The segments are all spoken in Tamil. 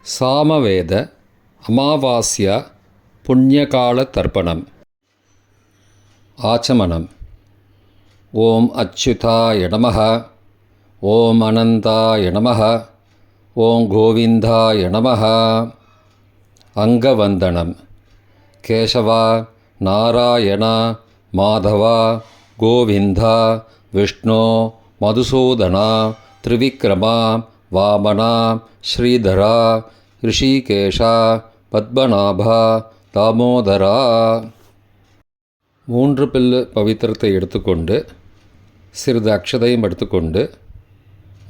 சாமவேத அமாவாஸ்யா புண்ணியகால தர்ப்பணம். ஆச்சமனம். ஓம் அச்சுதாய நமः. ஓம் அனந்தாய நமः. ஓம் கோவிந்தாய நமः. அங்கவந்தனம். கேசவா, நாராயணா, மாதவா, கோவிந்தா, விஷ்ணு, மதுசூதனா, திரிவிக்ரமா, வாமனா, ஸ்ரீதரா, ரிஷிகேஷா, பத்மநாபா, தாமோதரா. 3 பில்லு பவித்திரத்தை எடுத்துக்கொண்டு சிறிது அக்ஷதையும் எடுத்துக்கொண்டு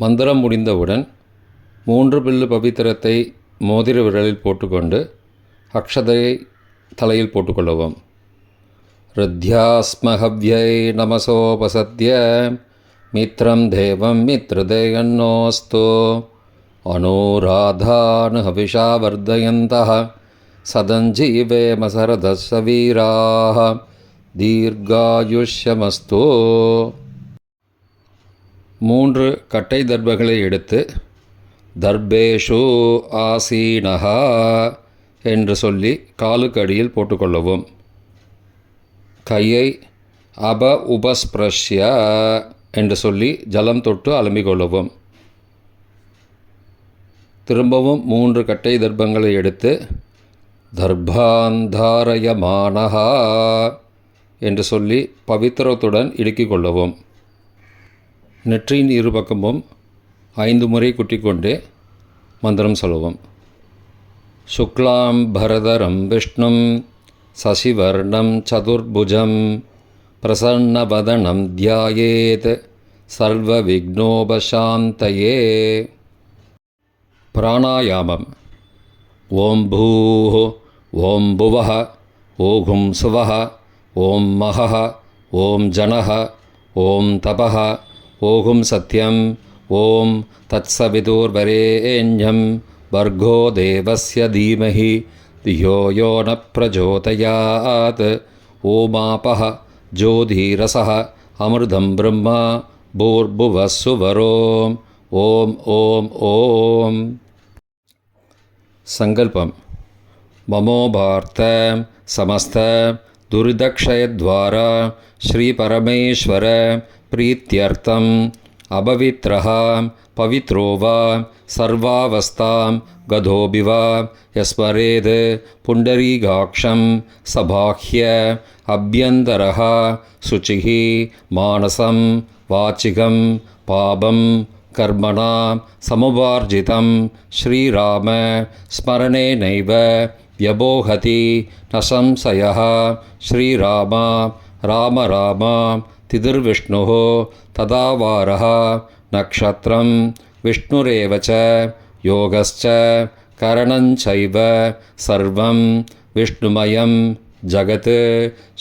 மந்திரம் முடிந்தவுடன் 3 பில்லு பவித்திரத்தை மோதிர விரலில் போட்டுக்கொண்டு அக்ஷதையை தலையில் போட்டுக்கொள்ளவும். ருத்யாஸ்மஹவ்யை நமசோபசத்ய மித்ரம் தேவம் மித்ரதேயன்னோஸ்து அனுராதானு ஹவிஷா வர்தயந்தः சதஞ்சீவேம சரதஸ்ஸ வீராः தீர்காயுஷ்யமஸ்து. 3 கட்டை தர்பங்களை எடுத்து தர்பேஷு ஆசீனஹா என்று சொல்லி காலுக்கு அடியில் போட்டுக்கொள்ளவும். கையை அப உபஸ்பிரஷ்ய என்று சொல்லி ஜலம் தொட்டு அலம்பிக்கொள்ளவும். திரும்பவும் 3 கட்டை தர்பங்களை எடுத்து தர்பாந்தாரயமானஹா என்று சொல்லி பவித்திரத்துடன் இடுக்கிக் கொள்ளவும். நெற்றியின் இருபக்கமும் 5 முறை குட்டிக்கொண்டே மந்திரம் சொல்லவும். சுக்லாம் பரதரம் விஷ்ணும் சசிவர்ணம் சதுர்புஜம் பிரசன்னவதனம் தியாயேத் சர்வ விக்னோபசாந்தயே. பிராணாயாமம். ஓம் பூः ஓம் புவः ஓம் சுவः ஓம் மஹः ஓம் ஜனः ஓம் தபः ஓம் சத்யம் ஓம் தத்சவிதுர்வரேண்யம் வர்கோ தேவஸ்ய தீமஹி தியோ யோ ந பிரச்சோதயாத். ஓமாபः ஜோதிரசः அமிர்தம் பிரம்மா பூர்புவः சுவரோம். ஓம் ஓம் ஓம். சங்கல்பம். மமோபார்த்த சமஸ்த துரிதக்ஷயத்வாரா ஸ்ரீ பரமேஸ்வர பிரீத்யர்த்தம் அபவித்ரஹ பவித்ரோ வா சர்வாவஸ்தாம் கதோபி வா யஸ்மரேத் புண்டரீகாக்ஷம் சபாஹ்ய அப்யந்தரஹ சுச்சிः மானசம் வாச்சிகம் பாபம் கர்மணா சமுபார்ஜிதம் ஸ்ரீராம ஸ்மரணேனைவ வ்யபோஹதி ந சம்சயः. ஸ்ரீராம ராம ராம திதிர்விஷ்ணுः ததாவாரः நக்ஷத்ரம் விஷ்ணுரேவ ச யோகஸ்ச கரணஞ்சைவ சர்வம் விஷ்ணுமயம் ஜகத்.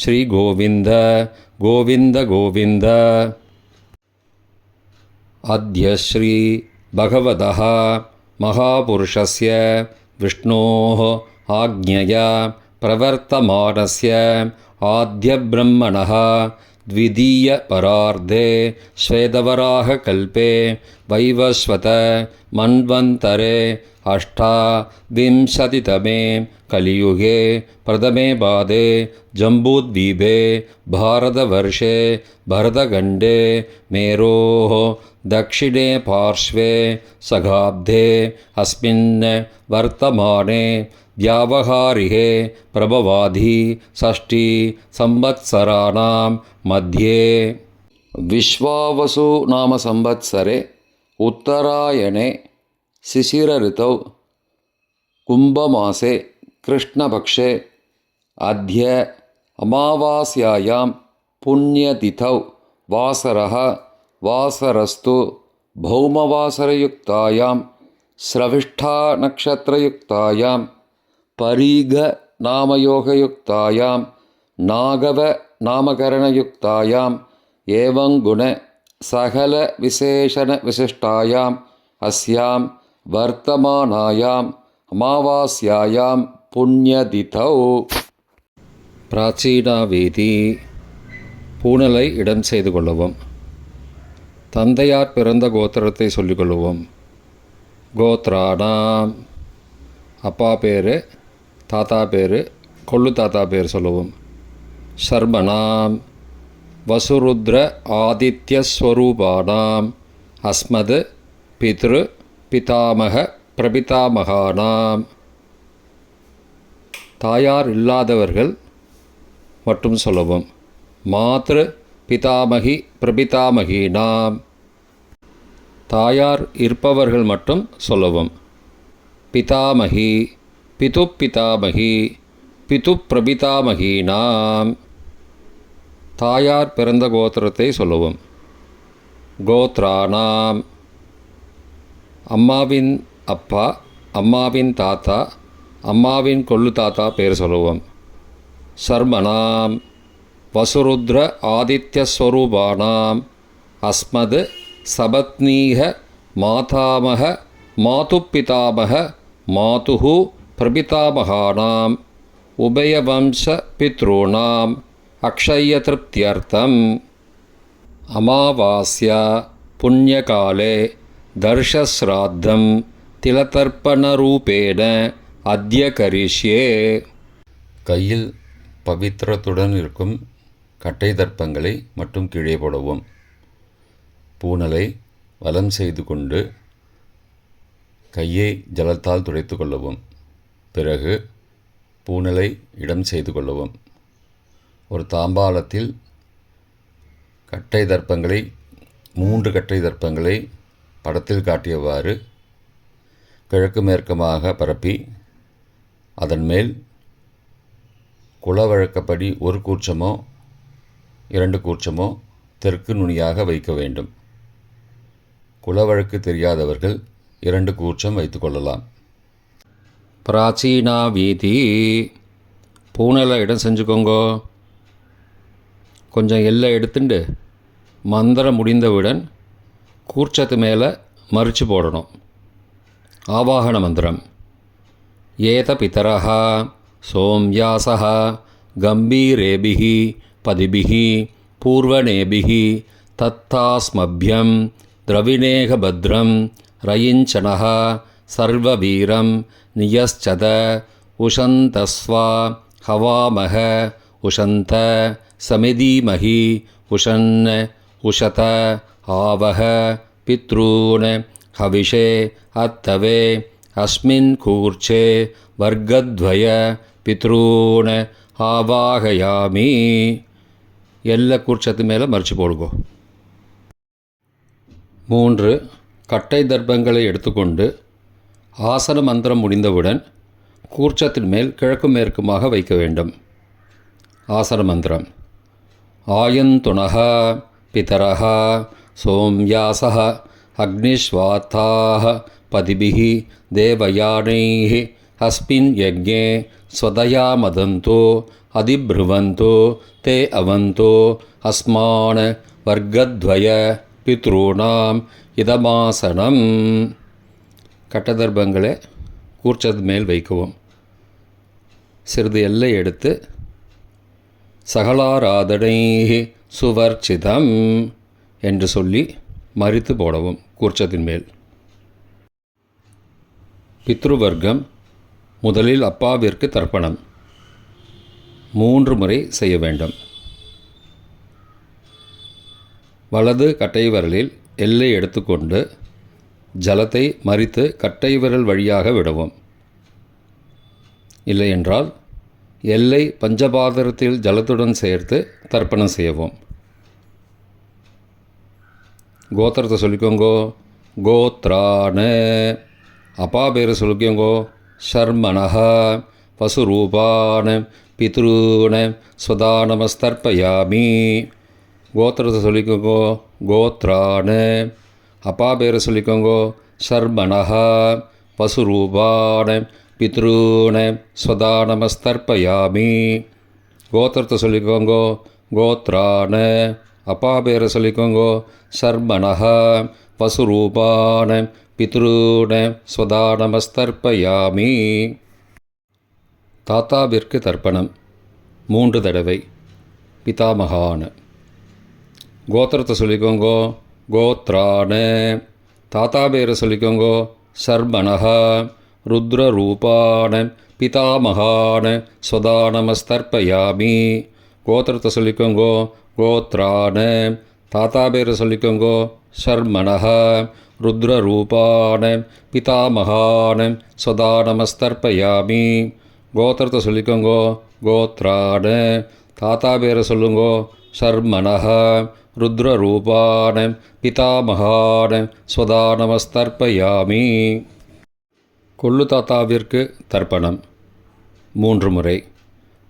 ஸ்ரீ கோவிந்த கோவிந்த கோவிந்த. அத்ய ஸ்ரீ பகவதः மகாபுருஷஸ்ய விஷ்ணோः ஆக்ஞயா பிரவர்த்தமானஸ்ய ஆத்யப்ரம்மணः த்விதீய பரார்த்தே ஸ்வேதவராக கல்பே வைவஸ்வத மன்வந்தரே அஷ்டாவிம்சதிதமே கலியுகே பிரதமே பாதே ஜம்பூத்வீபே பாரதவர்ஷே பரதகண்டே மேரோः தக்ஷிணே பார்ஷ்வே சகாப்தே அஸ்மின் வர்த்தமானே வியாவஹாரிகே பிரபவாதி ஷஷ்டி சம்வத்சராணாம் மத்தியே. விஸ்வாவசு நாம சம்வத்சரே உத்தராயணே சிசிர ரிதௌ கும்பமாசே கிருஷ்ணபக்ஷே அத்ய அமாவாஸ்யாயாம் புண்ணியதிதௌ வாசரः வாசரஸ்து பௌமவாசரயுக்தாயாம் ஸ்ரவிஷ்டா நக்ஷத்ரயுக்தாயாம் பரீக நாமயோகயுக்தாயாம் நாகவ நாமகரணயுக்தாயாம் ஏவங்குண சகல விசேஷண விசிஷ்டாயாம் அஸ்யாம் வர்த்தமானாயாம் அமாவாஸ்யாயாம் புண்ணியதிதௌ. பிராச்சீனாவேதி. பூணலை இடம் செய்து கொள்ளவும். தந்தையார் பிறந்த கோத்திரத்தை சொல்லிக்கொள்வோம். கோத்ராணாம் அப்பா பேர், தாத்தா பேர், கொள்ளு தாத்தா பேர் சொல்லுவோம். சர்மணாம் வசுருத்ர ஆதித்யஸ்வரூபானாம் அஸ்மது பித்ரு பிதாமக பிரபிதாமகானாம். தாயார் இல்லாதவர்கள் மட்டும் சொல்லவும். மாத்ரு பிதாமகி பிரபிதாமகீனாம். தாயார் இருப்பவர்கள் மட்டும் சொல்லவும். பிதாமகி பிது பிதாமகி பிது பிரபிதாமகீனாம். தாயார் பிறந்த கோத்திரத்தை சொல்லவும். கோத்ரானாம் அம்மாவின் அப்பா, அம்மாவின் தாத்தா, அம்மாவின் கொள்ளு தாத்தா பேர் சொல்லுவோம். சர்மணாம் வசுருத்ர ஆதித்யஸ்வரூபானாம் அஸ்மது சபத்னீக மாதாமக மாதுப்பிதாமக மாதுஹு பிரபிதாமகானாம் உபயவம்ச பித்ருணாம் அக்ஷயத்ருப்தியர்த்தம் அமாவாஸ்யா புண்ணியகாலே தர்ஷஸ்ராத்தம் திலதர்ப்பணரூபேண அத்ய கரிஷ்யே. கையில் பவித்திரத்துடன் இருக்கும் கட்டை தர்ப்பங்களை மட்டும் கீழே போடவும். பூனலை வலம் செய்து கொண்டு கையை ஜலத்தால் துடைத்து கொள்ளவும். பிறகு பூனலை இடம் செய்து கொள்ளவும். ஒரு தாம்பாளத்தில் கட்டை தர்ப்பங்களை 3 கட்டை தர்ப்பங்களை படத்தில் காட்டியவாறு கிழக்கு மேற்கமாக பரப்பி அதன் மேல் குலவழக்கப்படி 1 கூர்ச்சமோ 2 கூர்ச்சமோ தெற்கு நுனியாக வைக்க வேண்டும். குலவழக்கு தெரியாதவர்கள் 2 கூர்ச்சம் வைத்து கொள்ளலாம். பிராச்சீனா வீதி. பூனலை இடம் செஞ்சுக்கோங்கோ. கொஞ்சம் எல்லை எடுத்துண்டு மந்திரம் முடிந்தவுடன் கூர்ச்சத்து மேலே மறித்து போடணும். ஆவாகன மந்திரம். ஏத பிதரஹ சோம்யாசஹ கம்பீரேபிஹி பதிபிஹி பூர்வணேபிஹி தத்தாஸ்மப்யம் திரவிணேக பத்ரம் ரயிஞ்சனஹ சர்வவீரம் நியஸ்சத உஷந்தஸ்வா ஹவாமஹ உஷந்த சமிதீமஹி உஷன் உஷத ஆவஹ பித்ரூன் ஹவிஷே அத்தவே அஸ்மின் கூர்ச்சே வர்க்கத்வய பித்ரூன் ஆவாகயாமி. எல்லா கூர்ச்சத்து மேலே மறித்து போடுங்கோ. 3 கட்டை தர்ப்பங்களை எடுத்துக்கொண்டு ஆசன மந்திரம் முடிந்தவுடன் கூர்ச்சத்தின் மேல் கிழக்கு மேற்குமாக வைக்க வேண்டும். ஆசன மந்திரம். ஆயந்துணஹ பிதரஹ சோம்யாசஹ அக்னிஸ்வாத்தாஹ பதிபிஹி தேவயானைஹ அஸ்மின் யஜ்ஞே ஸ்வதயா மதந்தோ அதிப்ருவந்தோ தே அவந்தோ அஸ்மான் வர்க்கத்வய பித்ருணாம் இதமாசனம். கட்டதர்ப்பங்களை கூர்ச்சது மேல் வைக்கவும். சிறிது எல்லை எடுத்து சகலாராதனை சுவர்ச்சிதம் என்று சொல்லி மறித்து போடவும் கூர்ச்சத்தின் மேல். பித்ருவர்க்கம். முதலில் அப்பாவிற்கு தர்ப்பணம் 3 முறை செய்ய வேண்டும். வலது கட்டை விரலில் எல்லை எடுத்துக்கொண்டு ஜலத்தை மறித்து கட்டை விரல் வழியாக விடவும். இல்லையென்றால் எல்லை பஞ்சபாத்திரத்தில் ஜலத்துடன் சேர்த்து தர்ப்பணம் செய்யவும். கோத்திரத்தை சொல்லிக்கோங்கோ. கோத்ரான. அப்பா பேர் சொல்லிக்கோங்கோ. ஷர்மணஹ வசுரூபான் பித்ருன ஸ்வதானமஸ்தர்ப்பயாமி. கோத்திரத்தை சொல்லிக்கோங்கோ. கோத்ரான. அப்பா பேர் சொல்லிக்கோங்கோ. ஷர்மணஹ வசுரூபான் பித்ருன ஸ்வதானமஸ்தர்ப்பயாமி. கோத்திரத்தை சொல்லிக்கோங்கோ. கோத்ரான. அப்பா பேரை சொல்லிக்கோங்கோ. ஷர்மணஹ வசுரூபான் பித்ருன ஸ்வதானமஸ்தர்ப்பயாமி. தாத்தாவிற்கு தர்ப்பணம் 3 தடவை. பிதாமகான். கோத்திரத்தை சொல்லிக்கோங்கோ. கோத்ரான. தாத்தா பேரை சொல்லிக்கோங்கோ. ஷர்மணஹ ருத்ரரூபான பிதாமகான ஸ்வதா நமஸ்தர்ப்பயாமி. கோத்திரத்தை சொல்லிக்கோங்கோ. கோத்ரான. தாத்தா பேரை சொல்லிக்கோங்கோ. ஷர்மணஹ. ருத்ரரூபான பிதாமகான ஸ்வதா நமஸ்தர்ப்பயாமி. கோத்திரத்தை சொல்லிக்கோங்கோ. கோத்ரான. தாத்தா பேரை சொல்லுங்கோ. ஷர்மணஹ. ருத்ரரூபான பிதாமகான ஸ்வதா நமஸ்தர்ப்பயாமி. கொள்ளு தாத்தாவிற்கு தர்ப்பணம் 3 முறை.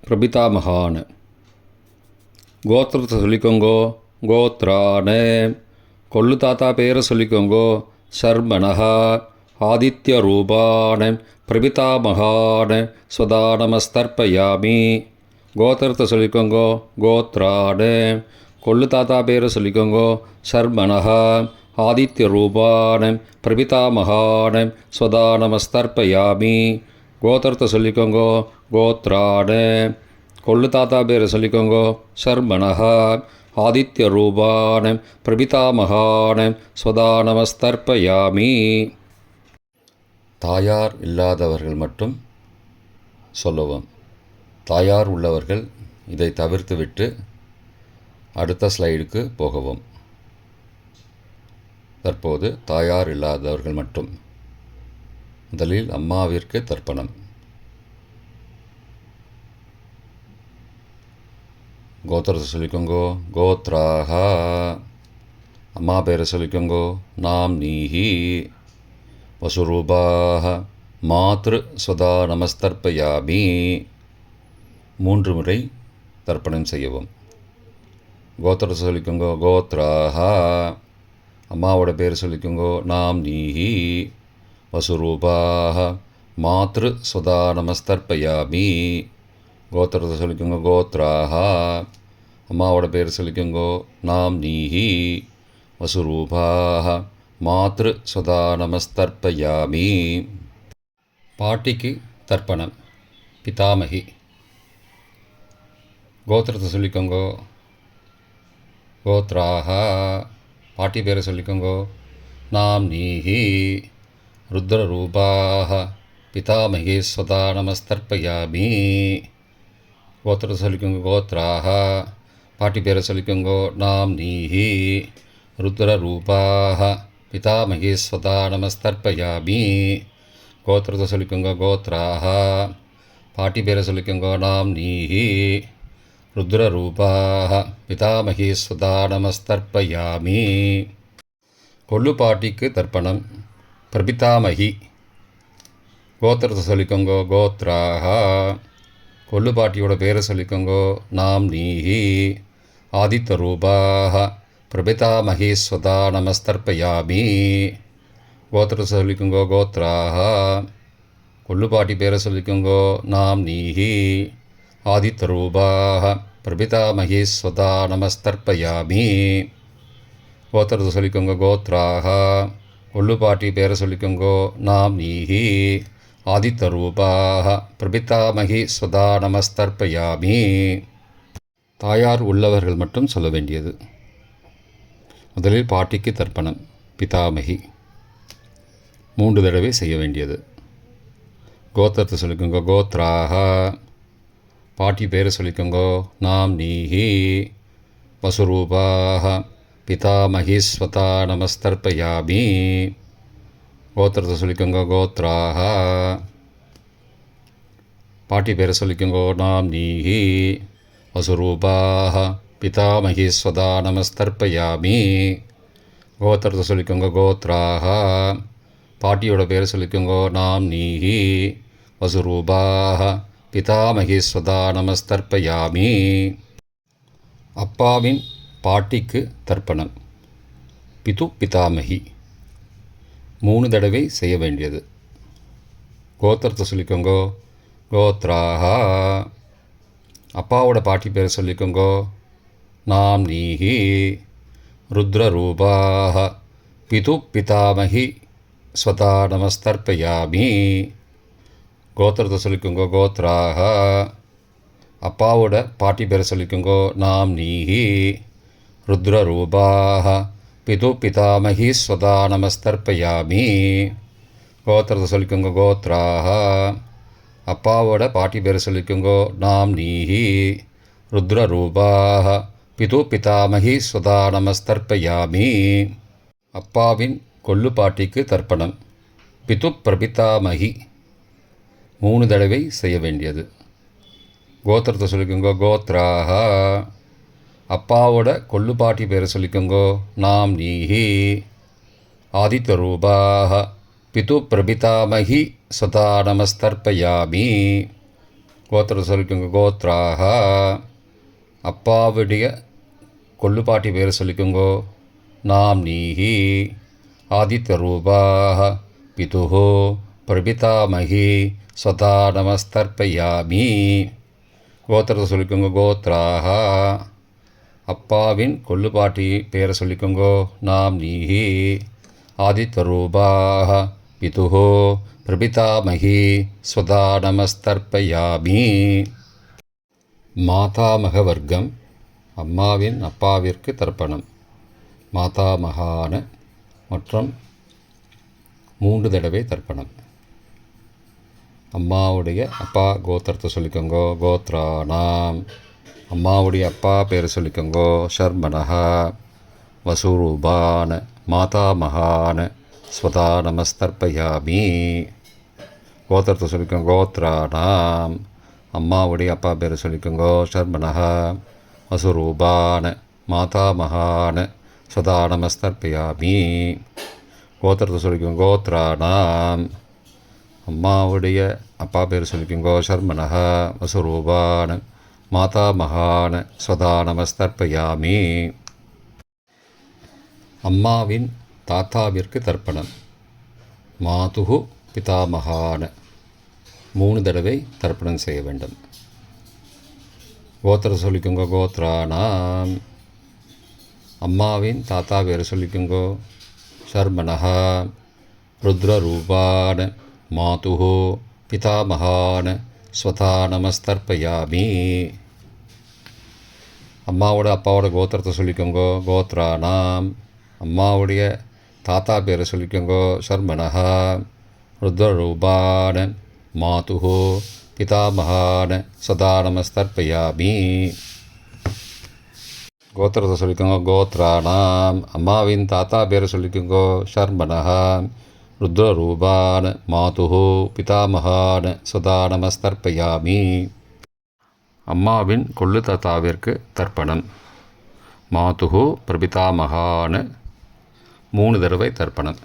பிரபிதாமகான. கோத்திரத்தை சொல்லிக்கோங்கோ. கோத்ரான. கொள்ளு தாத்தா பேரை சொல்லிக்கோங்கோ. ஷர்மணஹ. ஆதித்ய ரூபான பிரபிதாமகான ஸ்வதா நமஸ்தர்ப்பயாமி. கோத்திரத்தை சொல்லிக்கோங்கோ. கோத்ரான. கொள்ளு தாத்தா பேரை சொல்லிக்கோங்கோ. ஷர்மணஹ. ஆதித்ய ரூபான பிரபிதாமகான ஸ்வதா நமஸ்தர்ப்பயாமி. கோத்திரத்தை சொல்லிக்கோங்கோ. கோத்ரான. கொள்ளு தாத்தா பேரை சொல்லிக்கோங்கோ. ஷர்மணஹ. ஆதித்ய ரூபான பிரபிதாமகான ஸ்வதா நமஸ்தர்ப்பயாமி. தாயார் இல்லாதவர்கள் மட்டும் சொல்லவும். தாயார் உள்ளவர்கள் இதை தவிர்த்துவிட்டு அடுத்த ஸ்லைடுக்கு போகவும். தற்போது தாயார் இல்லாதவர்கள் மட்டும். முதலில் அம்மாவிற்கு தர்ப்பணம். கோத்திரத்தை சொல்லிக்கோங்கோ. கோத்ராஹ. அம்மா பேரை சொல்லிக்கோங்கோ. நாம் நீஹி. வசுரூபாஹ. மாத்ரு ஸ்வதா நமஸ்தர்ப்பயாமி. 3 முறை தர்ப்பணம் செய்யவும். கோத்திரத்தை சொல்லிக்கோங்கோ. கோத்ராஹ. அம்மாவோட பேர் சொல்லிக்கோங்கோ. நாம் நீஹி. வசுரூபாஹ. மாத்ரு ஸ்வதா நமஸ்தர்ப்பயாமி. கோத்திரத்தை சொல்லிக்கோங்கோ. கோத்ராஹ. அம்மாவோட பேர் சொல்லிக்கோங்கோ. நாம் நீஹி. வசுரூபாஹ. மாத்ரு ஸ்வதா நமஸ்தர்ப்பயாமி. பாட்டிக்கு தர்ப்பணம். பிதாமகி. கோத்திரத்தை சொல்லிக்கோங்கோ. கோத்ராஹ. பாட்டி பேரை சொல்லிக்கோங்கோ. நாம் நீஹி. ருத்ரரூபாஹ. பிதாமகி ஸ்வதா நமஸ்தர்ப்பயாமி. கோத்திரத்தை சொல்லிக்கோங்கோ. கோத்ராஹ. பாட்டி பேரை சொல்லிக்கோங்கோ. நாம் நீஹி. ருத்ரரூபாஹ. பிதாமகி ஸ்வதா நமஸ்தர்ப்பயாமி. கோத்திரத்தை சொல்லிக்கோங்கோ. கோத்ராஹ. பாட்டி பேரை சொல்லிக்கோங்கோ. நாம் நீஹி. ருத்ரரூபாஹ. பிதாமகி ஸ்வதா நமஸ்தர்ப்பயாமி. கொள்ளு பாட்டிக்கு தர்ப்பணம். பிரபிதாமகி. கோத்திரத்தை சொல்லிக்கோங்கோ. கோத்ராஹ. கொள்ளு பாட்டியோட பேரை சொல்லிக்கோங்கோ. நாம் நீஹி. ஆதித்ய ரூபாஹ. பிரபிதாமகி ஸ்வதா நமஸ்தர்ப்பயாமி. கோத்திரத்தை சொல்லிக்கோங்கோ. கோத்ராஹ. கொள்ளு பாட்டி பேரை சொல்லிக்கோங்கோ. நாம் நீஹி. ஆதித்ய ரூபாஹ. பிரபிதாமகி ஸ்வதா நமஸ்தர்ப்பயாமி. கோத்திரத்தை சொல்லிக்கோங்கோ. கோத்ராஹ. கொள்ளு பாட்டி பேரை சொல்லிக்கோங்கோ. நாம் நீஹி. ஆதித்ய ரூபாஹ. பிரபிதாமகி ஸ்வதா நமஸ்தர்ப்பயாமி. தாயார் உள்ளவர்கள் மட்டும் சொல்ல வேண்டியது. முதலில் பாட்டிக்கு தர்ப்பணம். பிதாமகி 3 தடவை செய்ய வேண்டியது. கோத்திரத்தை சொல்லிக்கோங்க. கோத்ராஹ. பாட்டி பேரை சொல்லிக்கோங்கோ. நாம் நீஹி. வசுரூபாஹ. பிதாமகி ஸ்வதா நமஸ்தர்ப்பயாமி. கோத்திரத்தை சொல்லிக்கோங்க. கோத்ராஹ. பாட்டி பேரை சொல்லிக்கோங்கோ. நாம் நீஹி. வசுரூபாஹ. பிதாமகி ஸ்வதா நமஸ்தர்ப்பயாமி. கோத்திரத்தை சொல்லிக்கோங்க. கோத்ராஹ. பாட்டியோட பேரை சொல்லிக்கோங்கோ. நாம் நீஹி. வசுரூபாஹ. பிதாமகி ஸ்வதா நமஸ்தர்ப்பயாமி. அப்பாவின் பாட்டிக்கு தர்ப்பணம். பிது பிதாமகி 3 தடவை செய்ய வேண்டியது. கோத்திரத்தை சொல்லிக்கோங்கோ. கோத்ராஹ. அப்பாவோட பாட்டி பேரை சொல்லிக்கோங்கோ. நாம் நீஹி. ருத்ரரூபாஹ. பிது பிதாமகி ஸ்வதா நமஸ்தர்ப்பயாமி. கோத்திரத்தை சொல்லிக்கோங்கோ. கோத்ராஹ. அப்பாவோட பாட்டி பேரை சொல்லிக்கோங்கோ. நாம் நீஹி. ருத்ரரூபாஹ. பிது பிதாமகி ஸ்வதா நமஸ்தர்ப்பயாமி. கோத்திரத்தை சொல்லிக்கோங்க கோத்ராஹ. அப்பாவோட பாட்டி பேரை சொல்லிக்கோங்கோ நாம் நீஹி. ருத்ரரூபாஹ பிது பிதாமகி சுதா நமஸ்தர்ப்பயாமி. அப்பாவின் கொள்ளு பாட்டிக்கு தர்ப்பணம். பிது பிரபிதாமகி 3 தடவை செய்ய வேண்டியது. கோத்திரத்தை சொல்லிக்கோங்க கோத்ராஹ. அப்பாவோட கொள்ளு பாட்டி பேரை சொல்லிக்கோங்கோ நாம் நீஹி. ஆதித்யரூபாஹ பிது பிரபிதாமகி சுதா நமஸ்தர்ப்பயாமி. கோத்திரத்தை சொல்லிக்கோங்க கோத்ராஹ. அப்பாவுடைய கொள்ளு பாட்டி பேரை சொல்லிக்கோங்கோ நாம் நீஹி. ஆதித்யரூபாஹ பிதுஹு பிரபிதாமகி ஸ்வதா நமஸ்தர்ப்பயாமி. கோத்திரத்தை சொல்லிக்கோங்க கோத்ராஹ. அப்பாவின் கொள்ளு பாட்டி பேரை சொல்லிக்கோங்கோ நாம் நீஹி. ஆதித்யரூபாஹ பிதுஹு பிரபிதாமகி ஸ்வதா நமஸ்தர்ப்பயாமி. மாதாமக வர்க்கம். அம்மாவின் அப்பாவிற்கு தர்ப்பணம். மாதாமகான மற்றும் 3 தடவை தர்ப்பணம். அம்மாவுடைய அப்பா கோத்திரத்தை சொல்லிக்கோங்கோ கோத்ராணாம். அம்மாவுடைய அப்பா பேரை சொல்லிக்கோங்கோ ஷர்மனஹா. வசூரூபான மாதாமகான ஸ்வதா நமஸ்தர்ப்பயாமி. கோத்திரத்தை சொல்லிக்கோங்க கோத்ராணாம். அம்மாவுடைய அப்பா பேரை சொல்லிக்கோங்கோ ஷர்மனஹா. வசூரூபான மாதாமகான ஸ்வதா நமஸ்தர்ப்பயாமி. கோத்திரத்தை சொல்லிக்கோங்க கோத்ராணாம். அம்மாவுடைய அப்பா பேர் சொல்லிக்கோங்கோ ஷர்மனஹ. வசுரூபான மாதாமகான ஸ்வதா நமஸ்தர்ப்பயாமி. அம்மாவின் தாத்தாவிற்கு தர்ப்பணம். மாதுகு பிதாமகான 3 தடவை தர்ப்பணம் செய்ய வேண்டும். கோத்திரத்தை சொல்லிக்கோங்க கோத்ராணாம். அம்மாவின் தாத்தா பேர் சொல்லிக்கோங்கோ ஷர்மனஹ. ருத்ரரூபான மாதுஹு பிதாமகான ஸ்வதா நமஸ்தர்ப்பயாமி. அம்மாவோட அப்பாவோட கோத்திரத்தை சொல்லிக்கோங்கோ கோத்ராணாம். அம்மாவுடைய தாத்தா பேரை சொல்லிக்கோங்கோ ஷர்மனஹ. ருத்ரரூபான மாதுஹு பிதாமகான ஸ்வதா நமஸ்தர்ப்பயாமி. கோத்திரத்தை சொல்லிக்கோங்க கோத்ராணாம். அம்மாவின் தாத்தா பேரை சொல்லிக்கோங்கோ ஷர்மனஹ. ருத்ரரூபான மாதுஹு பிதாமகான ஸ்வதா நமஸ்தர்ப்பயாமி. அம்மாவின் கொள்ளு தாத்தாவிற்கு தர்ப்பணம். மாதுஹு பிரபிதாமகான 3 தடவை தர்ப்பணம்.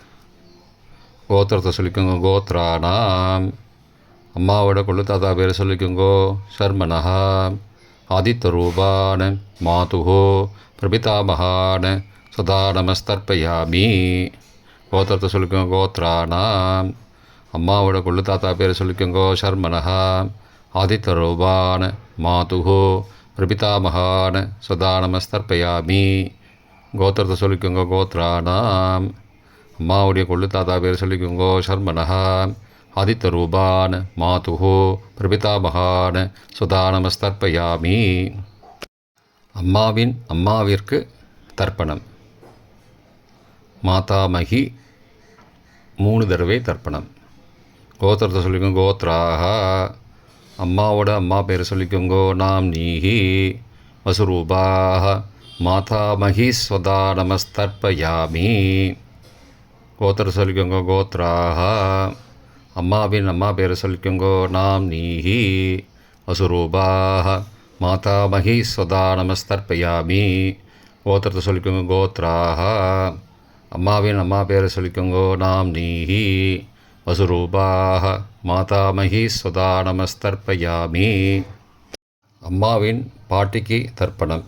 கோத்திரத்தை சொல்லிக்கோங்க கோத்ராணாம். அம்மாவோட கொள்ளு தாத்தா பேரை சொல்லிக்கோங்கோ ஷர்மனஹ. ஆதித்யரூபான மாதுஹு பிரபிதாமகான ஸ்வதா நமஸ்தர்ப்பயாமி. கோத்திரத்தை சொல்லிக்கோங்க கோத்ராணாம். அம்மாவோட கொள்ளு தாத்தா பேரை சொல்லிக்கோங்கோ ஷர்மனஹ. ஆதித்யரூபான மாதுஹு பிரபிதாமகான ஸ்வதா நமஸ்தர்ப்பயாமி. கோத்திரத்தை சொல்லிக்கோங்க கோத்ராணாம். அம்மாவுடைய கொள்ளு தாத்தா பேரை சொல்லிக்கோங்கோ ஷர்மனஹ. ஆதித்யரூபான மாதுஹு பிரபிதாமகான ஸ்வதா நமஸ்தர்ப்பயாமி. அம்மாவின் அம்மாவிற்கு தர்ப்பணம். மாதாமகி 3 தடவை தர்ப்பணம். கோத்திரத்தை சொல்லிக்கோங்க கோத்ராஹ. அம்மாவோட அம்மா பேரை சொல்லிக்கோங்கோ நாம் நீஹி. வசுரூபாஹ மாதாமகி ஸ்வதா நமஸ்தர்ப்பயாமி. கோத்திரத்தை சொல்லிக்கோங்க கோத்ராஹ. அம்மாவின் அம்மா பேரை சொல்லிக்கோங்கோ நாம் நீஹி. வசுரூபாஹ மாதாமகி ஸ்வதா நமஸ்தர்ப்பயாமி. கோத்திரத்தை சொல்லிக்கோங்க கோத்ராஹ. அம்மாவின் அம்மா பேரை சொல்லிக்கோங்கோ நாம் நீஹி. வசுரூபாஹ மாதாமகி ஸ்வதா நமஸ்தர்ப்பயாமி. அம்மாவின் பாட்டிக்கு தர்ப்பணம்.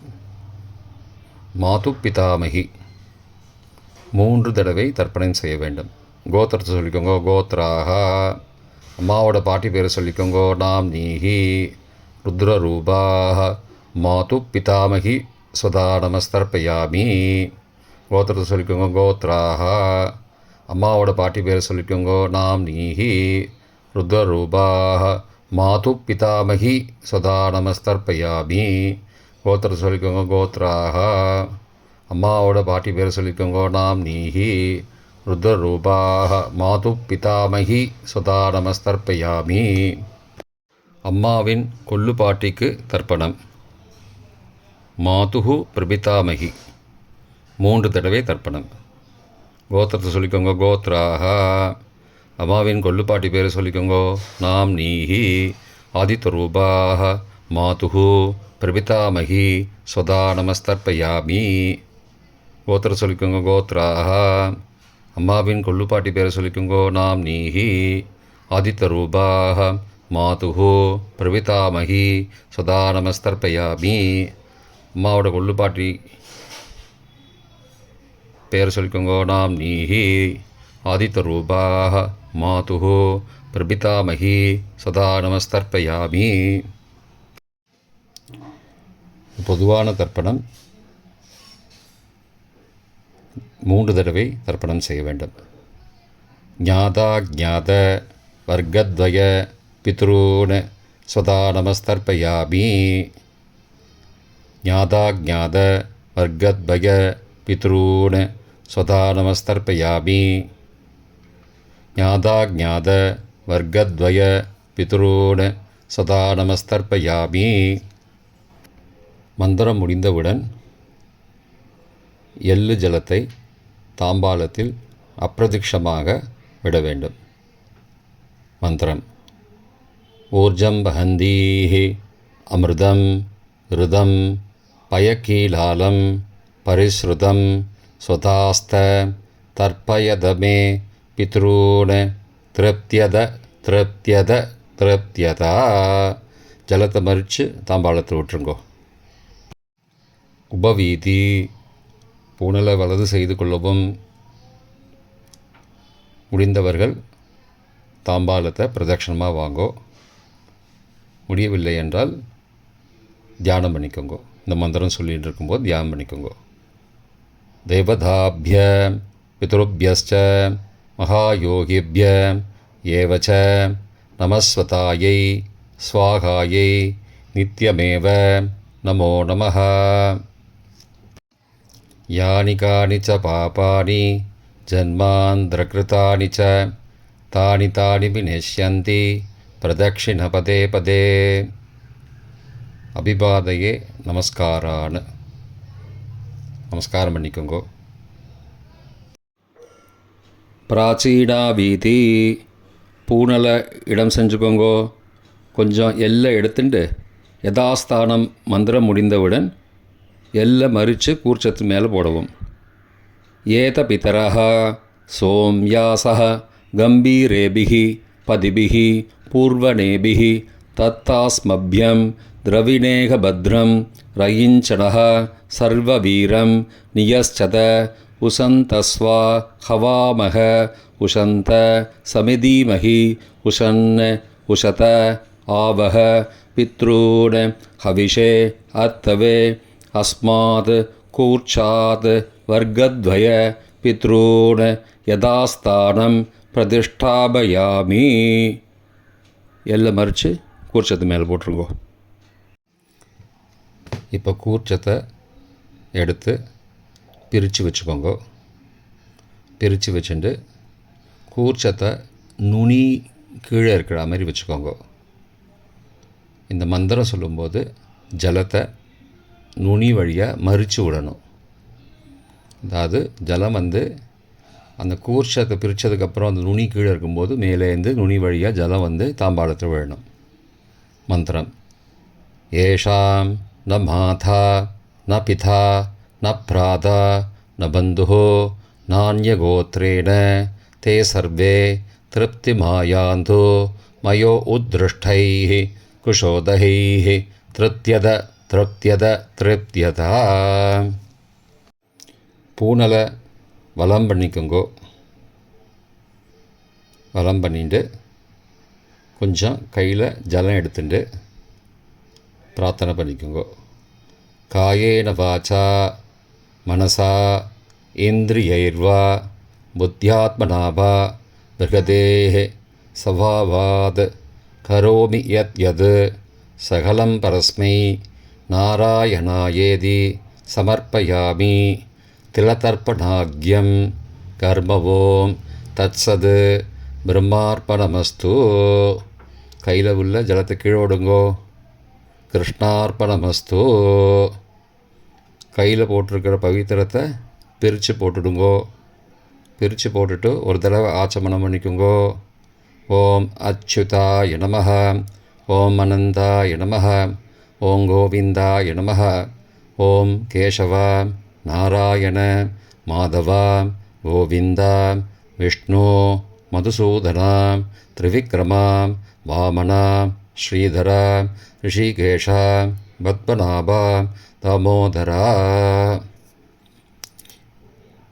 மாது பிதாமகி 3 தடவை தர்ப்பணம் செய்ய வேண்டும். கோத்திரத்தை சொல்லிக்கோங்கோ கோத்ராஹ. அம்மாவோட பாட்டி பேரை சொல்லிக்கோங்கோ நாம் நீஹி. ருத்ரரூபாஹ மாது பிதாமகி ஸ்வதா நமஸ்தர்ப்பயாமி. கோத்திரத்தை சொல்லிக்கோங்க கோத்ராஹ. அம்மாவோட பாட்டி பேரை சொல்லிக்கோங்கோ நாம் நீஹி. ருத்ரரூபாஹ மாது பிதாமகி ஸ்வதா நமஸ்தர்ப்பயாமி. கோத்திரத்தை சொல்லிக்கோங்க கோத்ராஹ. அம்மாவோட பாட்டி பேரை சொல்லிக்கோங்கோ நாம் நீஹி. ருத்ரரூபாः மாதுः பிதாமகி சுதா நமஸ்தர்ப்பயாமி. அம்மாவின் கொல்லுப்பாட்டிக்கு தர்ப்பணம். மாதுஹு பிரபிதாமகி 3 தடவை தர்ப்பணம். கோத்திரத்தை சொல்லிக்கோங்க. கோத்ராக. அம்மாவின் கொல்லுப்பாட்டி பேரை சொல்லிக்கோங்க. நாம் நீஹி ஆதித்யரூபாக மாதுஹு பிரபிதாமகி சுதா நமஸ்தர்ப்பயாமி. கோத்திரம் சொல்லிக்கோங்க. கோத்ராக. அம்மாவின் கொல்லுப்பாட்டி பேரை சொல்லிக்கோங்க. நாம் நீஹி ஆதித்யரூபாக மாதுஹு பிரபிதாமகி சுதா நமஸ்தர்ப்பயாமி. அம்மாவோட கொல்லுப்பாட்டி பேர் சொல்லிக்கோங்க. நாம் நீஹி ஆதித்யரூபாக மாதுஹு பிரபிதாமகி சதா நமஸ்தர்ப்பயாமி. பொதுவான தர்ப்பணம் 3 தடவை தர்ப்பணம் செய்ய வேண்டும். ஞாதா ஞாத வர்க்கத்வய பித்ரூன் சதா நமஸ்தர்ப்பயாமி. ஞாதா ஞாத வர்க்கத்வய பித்ரூன் சதா நமஸ்தர்ப்பயாமி. ஞாதா ஞாத வர்க்கத்வய பித்ரூன் சதா நமஸ்தர்ப்பயாமி. மந்திரம் முடிந்தவுடன் எள்ளு ஜலத்தை தாம்பாலத்தில் அப்பிரதிக்ஷமாக விட வேண்டும். மந்திரம். ஊர்ஜம் வஹந்தீஹி அமிர்தம் ருதம் பயக்கீலாலம் பரிஸ்ருதம் ஸ்வதாஸ்த தர்ப்பயதமே பித்ரூன் திருப்தியத திருப்தியத திருப்தியதா. ஜலத்தை மறித்து தாம்பாளத்தில் விட்டுருங்கோ. உபவீதி. பூணலை வலது செய்து கொள்ளவும். முடிந்தவர்கள் தாம்பாலத்தை பிரதட்சணமாக வாங்கோ. முடியவில்லை என்றால் தியானம் பண்ணிக்கோங்க. இந்த மந்திரம் சொல்லிகிட்டு இருக்கும்போது தியானம் பண்ணிக்கோங்க. தேவதாபிய பித்ருபியஸ்ச மகாயோகிபிய ஏவச்ச நமஸ்வதாயை ஸ்வாகாயை நித்யமேவ நமோ நமः. யானி கானி ச பாபானி ஜன்மாந்திரகிருதானி ச தானி தானி விநஷ்யந்தி பிரதக்ஷிண பதே பதே. அபிபாதையே நமஸ்காரான்னு நமஸ்காரம் பண்ணிக்கோங்க. பிராச்சீனா வீதி. பூனலை இடம் செஞ்சுக்கோங்க. கொஞ்சம் எல்லை எடுத்துட்டு யதாஸ்தானம் மந்திரம் முடிந்தவுடன் எல்லை மறித்து கூர்ச்சத்து மேலே போடவும். ஏத பிதரஹ சோம்யாசஹ கம்பீரேபிஹி பதிபிஹி பூர்வணேபிஹி தத்தாஸ்மப்யம் திரவிணேக பத்ரம் ரயிஞ்சனஹ சர்வவீரம் நியஸ்சத உசந்தஸ்வா ஹவாமஹ உஷந்த சமிதீமஹி உஷன் உஷத ஆவஹ பித்ரூன் ஹவிஷே அர்த்தவே அஸ்மாத் கூர்ச்சாத் வர்க்கத்வய பித்ரூன் யதாஸ்தானம் பிரதிஷ்டாபயாமி. எல்லாம் மறித்து கூர்ச்சத்து மேலே போட்டுருங்கோ. இப்போ கூர்ச்சத்தை எடுத்து பிரித்து வச்சுக்கோங்க. பிரித்து வச்சுட்டு கூர்ச்சத்தை நுனி கீழே இருக்கிற மாதிரி வச்சுக்கோங்க. இந்த மந்திரம் சொல்லும்போது ஜலத்தை நுனி வழியாக மறித்து விடணும். அதாவது ஜலம் அந்த கூர்ச்சத்தை பிரித்ததுக்கப்புறம் அந்த நுனி கீழே இருக்கும்போது மேலேருந்து நுனி வழியாக ஜலம் தாம்பாளத்தில் விழணும். மந்திரம். ஏஷாம் ந மாதா ந பிதா ந பிராதா ந பந்துஹோ நான்யகோத்ரேண தே சர்வே திருப்திமாயாந்து மயோ உத்ருஷ்டைः குஷோதகைः திருப்தியத திருப்தியத திருப்தியதா. பூனலை வலம் பண்ணிக்கோங்கோ. வலம் பண்ணிட்டு கொஞ்சம் கையில் ஜலம் எடுத்துட்டு பிரார்த்தனை பண்ணிக்கோங்க. காயேன வாச்சா மனசா இந்திரியைர்வா புத்தியாத்மனாவா பிருகதேஹ சவாவாத் கரோமி யத் யத் சகலம் பரஸ்மை நாராயணாயேதி சமர்ப்பயாமி. திலதர்ப்பணாக்யம் கர்மவோம் தத்சது பிரம்மார்ப்பணமஸ்து. கையில் உள்ள ஜலத்தை கீழே விடுங்கோ. கிருஷ்ணார்ப்பணமஸ்து. கையில் போட்டிருக்கிற பவித்திரத்தை பிரித்து போட்டுடுங்கோ. பிரித்து போட்டுட்டு ஒரு தடவை ஆச்சமனம் பண்ணிக்குங்கோ. ஓம் அச்சுதாய நமஹ, ஓம் அனந்தாய நமஹ, ஓம் கோவிந்தாய நமஹ, ஓம் கேசவ நாராயண மாதவ கோவிந்த விஷ்ணு மதுசூதன திரிவிக்ரம வாமன ஸ்ரீதர ரிஷிகேஷ பத்மநாப தாமோதரா.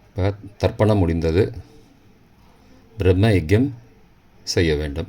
இப்போ தர்ப்பணம் முடிந்தது. பிரம்ம யஜ்யம் செய்ய வேண்டும்.